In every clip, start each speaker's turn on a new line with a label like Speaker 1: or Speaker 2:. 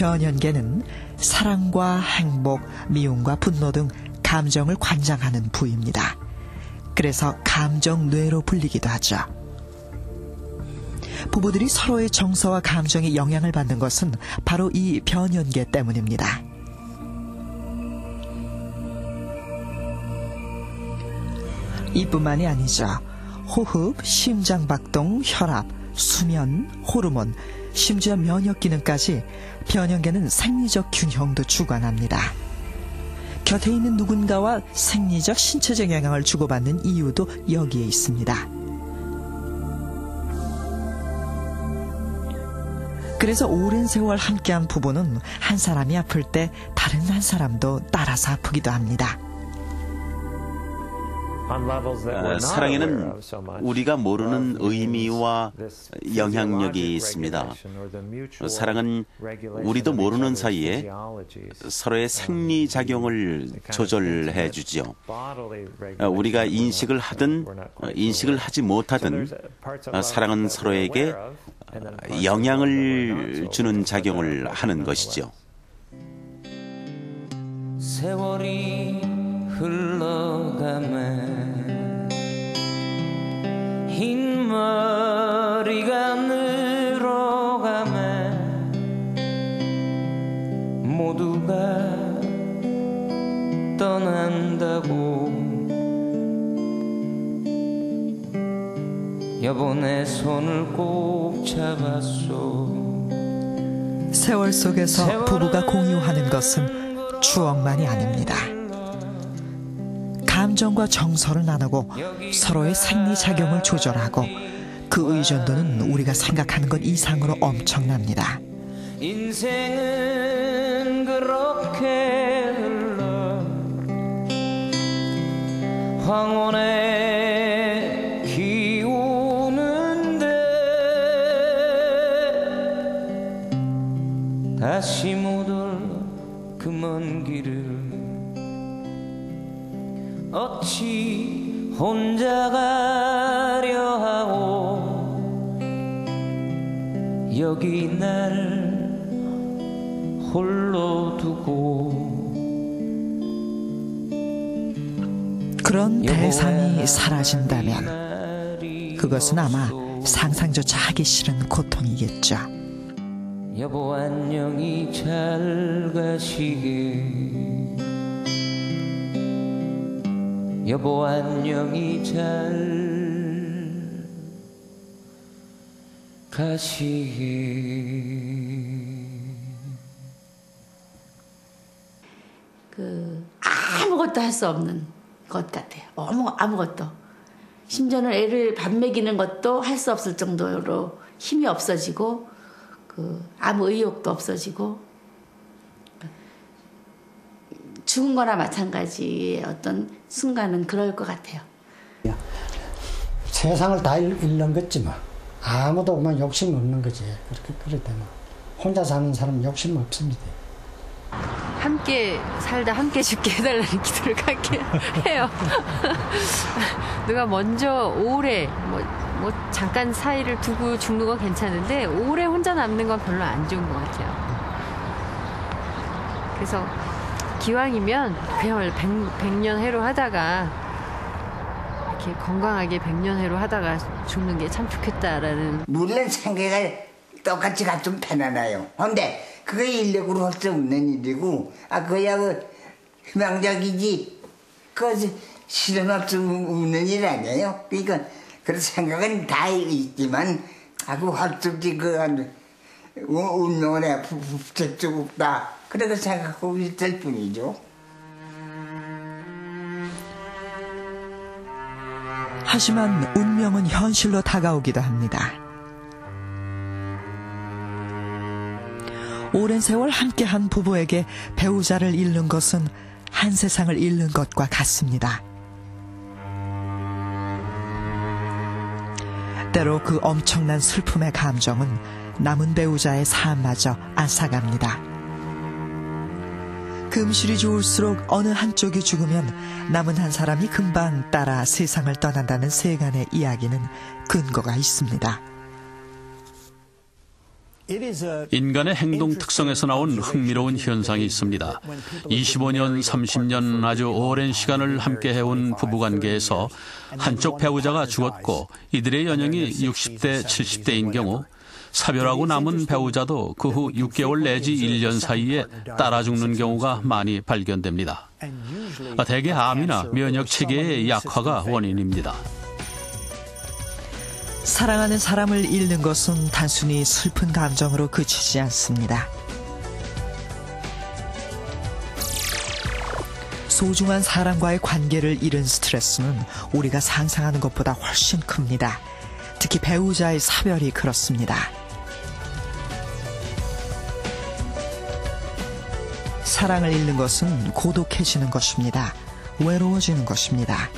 Speaker 1: 변연계는 사랑과 행복, 미움과 분노 등 감정을 관장하는 부위입니다. 그래서 감정뇌로 불리기도 하죠. 부부들이 서로의 정서와 감정에 영향을 받는 것은 바로 이 변연계 때문입니다. 이뿐만이 아니죠. 호흡, 심장박동, 혈압, 수면, 호르몬, 심지어 면역 기능까지 변연계는 생리적 균형도 주관합니다. 곁에 있는 누군가와 생리적, 신체적 영향을 주고받는 이유도 여기에 있습니다. 그래서 오랜 세월 함께한 부부는 한 사람이 아플 때 다른 한 사람도 따라서 아프기도 합니다.
Speaker 2: 사랑에는 우리가 모르는 의미와 영향력이 있습니다. 사랑은 우리도 모르는 사이에 서로의 생리작용을 조절해 주지요. 우리가 인식을 하든 인식을 하지 못하든 사랑은 서로에게 영향을 주는 작용을 하는 것이죠.
Speaker 3: 세월이 흘러가네 흰 머리가 늘어가네 모두가 떠난다고 여보 내 손을 꼭 잡았소.
Speaker 1: 세월 속에서 부부가 공유하는 것은 추억만이 아닙니다. 감정과 정서를 나누고 서로의 생리작용을 조절하고 그 의존도는 우리가 생각하는 것 이상으로 엄청납니다.
Speaker 3: 인생은 그렇게 흘러 황혼에 기우는데 다시 못 올라 그 먼 길을 어찌 혼자 가려 하오 여기 나를 홀로 두고.
Speaker 1: 그런 대상이 사라진다면 그것은 아마 상상조차 하기 싫은 고통이겠죠.
Speaker 3: 여보 안녕히 잘 가시게 여보 안녕히 잘 가시게.
Speaker 4: 아무것도 할 수 없는 것 같아요. 아무것도. 심지어는 애를 밥 먹이는 것도 할 수 없을 정도로 힘이 없어지고 아무 의욕도 없어지고 죽은 거나 마찬가지의 어떤 순간은 그럴 것 같아요.
Speaker 5: 세상을 다 잃는 거지 뭐. 아무도 그만 욕심 없는 거지. 그럴 때는 혼자 사는 사람은 욕심 없습니다.
Speaker 6: 함께 살다 함께 죽게 해달라는 기도를 갖게 해요. 누가 먼저 오래 뭐 잠깐 사이를 두고 죽는 건 괜찮은데 오래 혼자 남는 건 별로 안 좋은 것 같아요. 그래서 기왕이면 그야말로 100년 해로 하다가 이렇게 건강하게 100년 해로 하다가 죽는 게 참 좋겠다라는.
Speaker 7: 물론 생계가 똑같이 같으면 편안해요. 근데 그게 인력으로 할 수 없는 일이고 그야 희망적이지 그 실현할 수 없는 일 아니에요. 그러니까 그런 생각은 다 있지만 할 수 없지 운명은 내가 부채쪽 없다 그렇게 생각하고 있을 뿐이죠.
Speaker 1: 하지만 운명은 현실로 다가오기도 합니다. 오랜 세월 함께한 부부에게 배우자를 잃는 것은 한 세상을 잃는 것과 같습니다. 때로 그 엄청난 슬픔의 감정은 남은 배우자의 삶마저 앗아갑니다. 금실이 좋을수록 어느 한쪽이 죽으면 남은 한 사람이 금방 따라 세상을 떠난다는 세간의 이야기는 근거가 있습니다.
Speaker 8: 인간의 행동 특성에서 나온 흥미로운 현상이 있습니다. 25년, 30년 아주 오랜 시간을 함께 해온 부부관계에서 한쪽 배우자가 죽었고 이들의 연령이 60대, 70대인 경우 사별하고 남은 배우자도 그 후 6개월 내지 1년 사이에 따라 죽는 경우가 많이 발견됩니다. 대개 암이나 면역 체계의 약화가 원인입니다.
Speaker 1: 사랑하는 사람을 잃는 것은 단순히 슬픈 감정으로 그치지 않습니다. 소중한 사람과의 관계를 잃은 스트레스는 우리가 상상하는 것보다 훨씬 큽니다. 특히 배우자의 사별이 그렇습니다. 사랑을 잃는 것은 고독해지는 것입니다. 외로워지는 것입니다.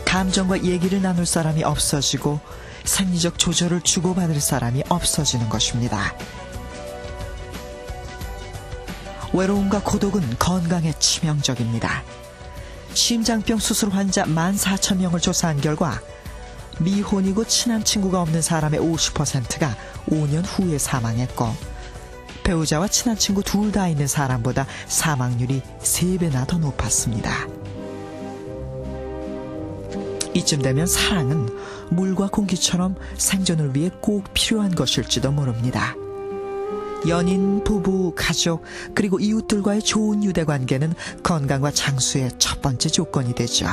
Speaker 1: 감정과 얘기를 나눌 사람이 없어지고 생리적 조절을 주고받을 사람이 없어지는 것입니다. 외로움과 고독은 건강에 치명적입니다. 심장병 수술 환자 14,000명을 조사한 결과 미혼이고 친한 친구가 없는 사람의 50%가 5년 후에 사망했고 배우자와 친한 친구 둘 다 있는 사람보다 사망률이 3배나 더 높았습니다. 이쯤 되면 사랑은 물과 공기처럼 생존을 위해 꼭 필요한 것일지도 모릅니다. 연인, 부부, 가족, 그리고 이웃들과의 좋은 유대관계는 건강과 장수의 첫 번째 조건이 되죠.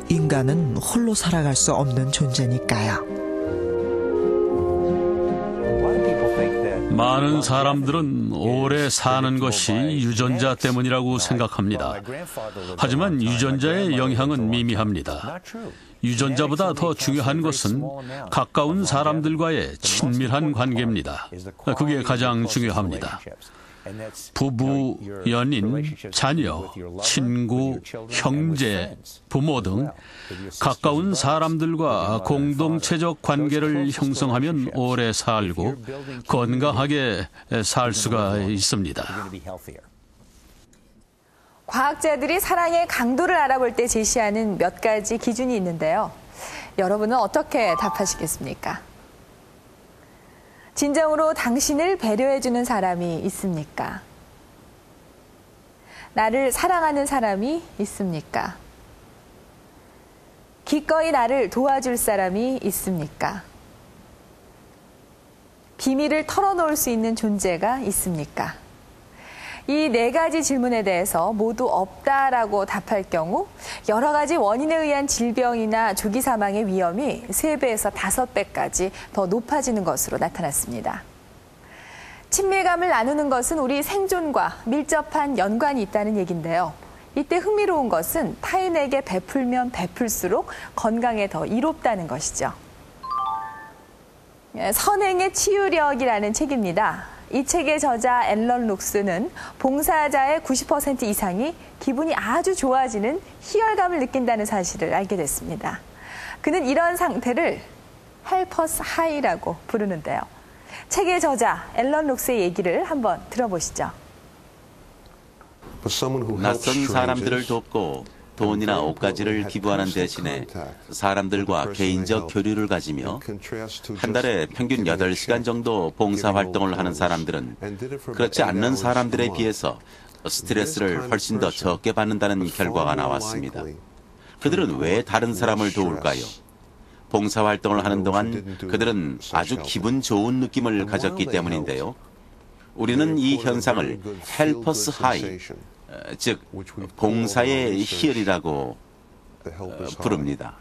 Speaker 1: 인간은 홀로 살아갈 수 없는 존재니까요.
Speaker 8: 많은 사람들은 오래 사는 것이 유전자 때문이라고 생각합니다. 하지만 유전자의 영향은 미미합니다. 유전자보다 더 중요한 것은 가까운 사람들과의 친밀한 관계입니다. 그게 가장 중요합니다. 부부, 연인, 자녀, 친구, 형제, 부모 등 가까운 사람들과 공동체적 관계를 형성하면 오래 살고 건강하게 살 수가 있습니다.
Speaker 9: 과학자들이 사랑의 강도를 알아볼 때 제시하는 몇 가지 기준이 있는데요. 여러분은 어떻게 답하시겠습니까? 진정으로 당신을 배려해주는 사람이 있습니까? 나를 사랑하는 사람이 있습니까? 기꺼이 나를 도와줄 사람이 있습니까? 비밀을 털어놓을 수 있는 존재가 있습니까? 이 4가지 질문에 대해서 모두 없다라고 답할 경우 여러 가지 원인에 의한 질병이나 조기 사망의 위험이 3배에서 5배까지 더 높아지는 것으로 나타났습니다. 친밀감을 나누는 것은 우리 생존과 밀접한 연관이 있다는 얘기인데요. 이때 흥미로운 것은 타인에게 베풀면 베풀수록 건강에 더 이롭다는 것이죠. 선행의 치유력이라는 책입니다. 이 책의 저자 앨런 룩스는 봉사자의 90% 이상이 기분이 아주 좋아지는 희열감을 느낀다는 사실을 알게 됐습니다. 그는 이런 상태를 헬퍼스 하이라고 부르는데요. 책의 저자 앨런 룩스의 얘기를 한번 들어보시죠.
Speaker 2: 낯선 사람들을 돕고 돈이나 옷가지를 기부하는 대신에 사람들과 개인적 교류를 가지며 한 달에 평균 8시간 정도 봉사활동을 하는 사람들은 그렇지 않는 사람들에 비해서 스트레스를 훨씬 더 적게 받는다는 결과가 나왔습니다. 그들은 왜 다른 사람을 도울까요? 봉사활동을 하는 동안 그들은 아주 기분 좋은 느낌을 가졌기 때문인데요. 우리는 이 현상을 헬퍼스 하이, 즉 봉사의 희열이라고 부릅니다.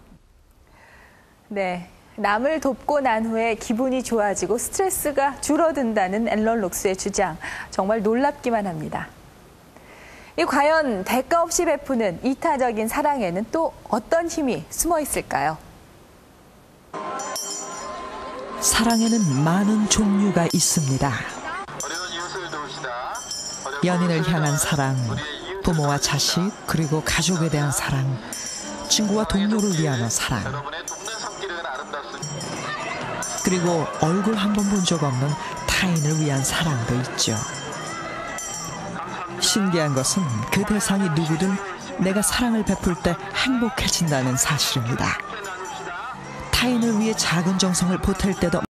Speaker 9: 네, 남을 돕고 난 후에 기분이 좋아지고 스트레스가 줄어든다는 앨런 룩스의 주장, 정말 놀랍기만 합니다. 과연 대가 없이 베푸는 이타적인 사랑에는 또 어떤 힘이 숨어 있을까요?
Speaker 1: 사랑에는 많은 종류가 있습니다. 연인을 향한 사랑, 부모와 자식, 그리고 가족에 대한 사랑, 친구와 동료를 위한 사랑, 그리고 얼굴 한 번 본 적 없는 타인을 위한 사랑도 있죠. 신기한 것은 그 대상이 누구든 내가 사랑을 베풀 때 행복해진다는 사실입니다. 타인을 위해 작은 정성을 보탤 때도